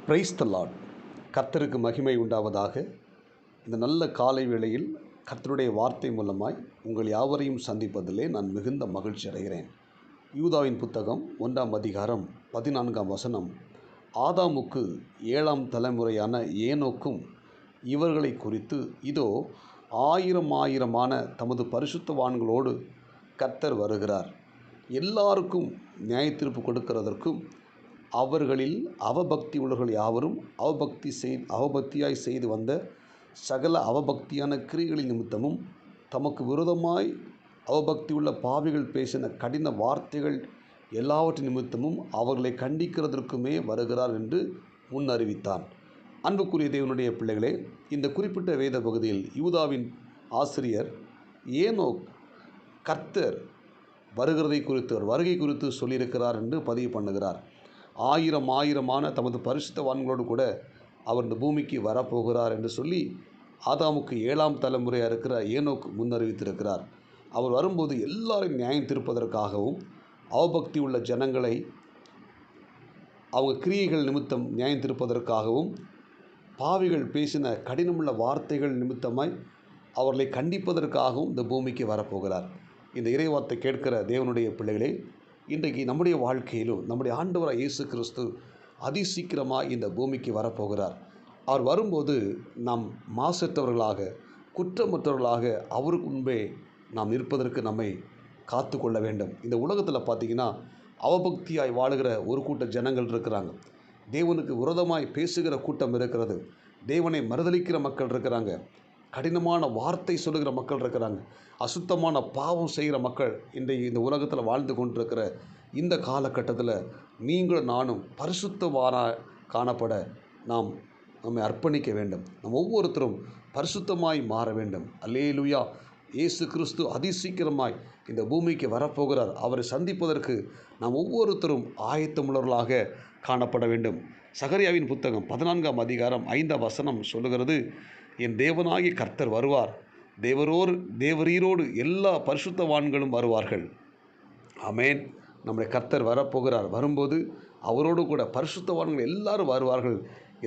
Praise the Lord. கர்த்தருக்கு மகிமை உண்டாவதாக. இந்த நல்ல காலை வேளையில் கர்த்தருடைய வார்த்தை மூலமாய் உங்கள் யாவரையும் சந்திப்பதிலே நான் மிகுந்த மகிழ்ச்சி அடைகிறேன். யூதாவின் புத்தகம் 1ஆம் அதிகாரம் 14ஆம் வசனம். ஆதாமுக்கு 7ஆம் தலைமுறையான ஏனோக்கும் இவர்களை குறித்து இதோ 1000 தமது பரிசுத்தவான்களோடு கர்த்தர் வருகிறார். எல்லாருக்கும் நியாயத்தீர்ப்பு கொடுக்கிறதற்கும் அவர்களில் அவபக்தி உள்ளவர்கள் யாவரும் அவபக்தியாய் செய்து வந்த சகல அவபக்தியான கிரியைகளின் நிமித்தமும் தமக்கு விரோதமாய் அவபக்தியுள்ள பாவிகள் பேசின கடின வார்த்தைகள் எல்லாவற்றின் நிமித்தமும் அவர்களை கண்டிக்கிறதற்குமே வருகிறார் என்று முன்னறிவித்தான். அன்புக்குரிய தேவனுடைய பிள்ளைகளே, இந்த குறிப்பிட்ட வேத பகுதியில் யூதாவின் ஆசிரியர் ஏனோக் கர்த்தர் வருகிறதை குறித்து வருகை குறித்து சொல்லியிருக்கிறார் என்று பதிவு பண்ணுகிறார். 1000 தமது பரிசுத்தவான்களோடு கூட அவர் இந்த பூமிக்கு வரப்போகிறார் என்று சொல்லி ஆதாமுக்கு 7ஆம் தலைமுறையாக இருக்கிற ஏனோக்கு முன்னறிவித்திருக்கிறார். அவர் வரும்போது எல்லாரையும் நியாயம் தீர்ப்பதற்காகவும் அவபக்தி உள்ள ஜனங்களை அவங்க கிரியைகள் நிமித்தம் நியாயம் தீர்ப்பதற்காகவும் பாவிகள் பேசின கடினமுள்ள வார்த்தைகள் நிமித்தமாய் அவர்களை கண்டிப்பதற்காகவும் இந்த பூமிக்கு வரப்போகிறார். இந்த இறைவார்த்தை கேட்கிற தேவனுடைய பிள்ளைகளே, இன்றைக்கு நம்முடைய வாழ்க்கையிலும் நம்முடைய ஆண்டவராக இயேசு கிறிஸ்து அதிசீக்கிரமாக இந்த பூமிக்கு வரப்போகிறார். அவர் வரும்போது நாம் மாசற்றவர்களாக குற்றமற்றவர்களாக அவருக்கு முன்பே நாம் இருப்பதற்கு நம்மை காத்து கொள்ள வேண்டும். இந்த உலகத்தில் பார்த்திங்கன்னா அவபக்தியாய் வாழுகிற ஒரு கூட்ட ஜனங்கள் இருக்கிறாங்க. தேவனுக்கு விரோதமாய் பேசுகிற கூட்டம் இருக்கிறது. தேவனை மறுதலிக்கிற மக்கள் இருக்கிறாங்க. கடினமான வார்த்தை சொல்லுகிற மக்கள் இருக்கிறாங்க. அசுத்தமான பாவம் செய்கிற மக்கள் இன்றைக்கு இந்த உலகத்தில் வாழ்ந்து கொண்டிருக்கிற இந்த காலகட்டத்தில் நீங்களும் நானும் பரிசுத்தவான காணப்பட நம்மை அர்ப்பணிக்க வேண்டும். நம் ஒவ்வொருத்தரும் பரிசுத்தமாய் மாற வேண்டும். அல்லேலூயா. இயேசு கிறிஸ்து அதிசீக்கிரமாய் இந்த பூமிக்கு வரப்போகிறார். அவரை சந்திப்பதற்கு நாம் ஒவ்வொருத்தரும் ஆயத்தமுள்ளவர்களாக காணப்பட வேண்டும். சகரியாவின் புத்தகம் 14ஆம் அதிகாரம் 5ஆம் வசனம் சொல்லுகிறது, என் தேவனாகிய கர்த்தர் வருவார், தேவரீரோடு எல்லா பரிசுத்தவான்களும் வருவார்கள். ஆமென். நம்முடைய கர்த்தர் வரப்போகிறார். வரும்போது அவரோடு கூட பரிசுத்தவான்கள் எல்லாரும் வருவார்கள்.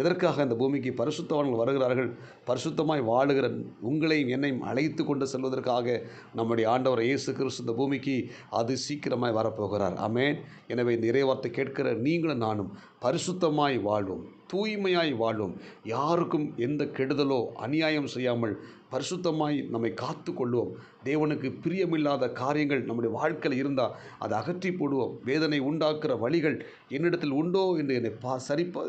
எதற்காக இந்த பூமிக்கு பரிசுத்தவான்கள் வருகிறார்கள்? பரிசுத்தமாய் வாழுகிற உங்களையும் என்னையும் அழைத்து கொண்டு செல்வதற்காக நம்முடைய ஆண்டவர் இயேசு கிறிஸ்து இந்த பூமிக்கு அது சீக்கிரமாய் வரப்போகிறார். ஆமென். எனவே இந்த இறைவார்த்தை கேட்கிற நீங்களும் நானும் பரிசுத்தமாய் வாழ்வோம், தூய்மையாய் வாழ்வோம். யாருக்கும் எந்த கெடுதலோ அநியாயம் செய்யாமல் பரிசுத்தமாய் நம்மை காத்து கொள்வோம். தேவனுக்கு பிரியமில்லாத காரியங்கள் நம்முடைய வாழ்க்கையில் இருந்தால் அதை அகற்றி போடுவோம். வேதனை உண்டாக்குற வழிகள் என்னிடத்தில் உண்டோ என்று என்னை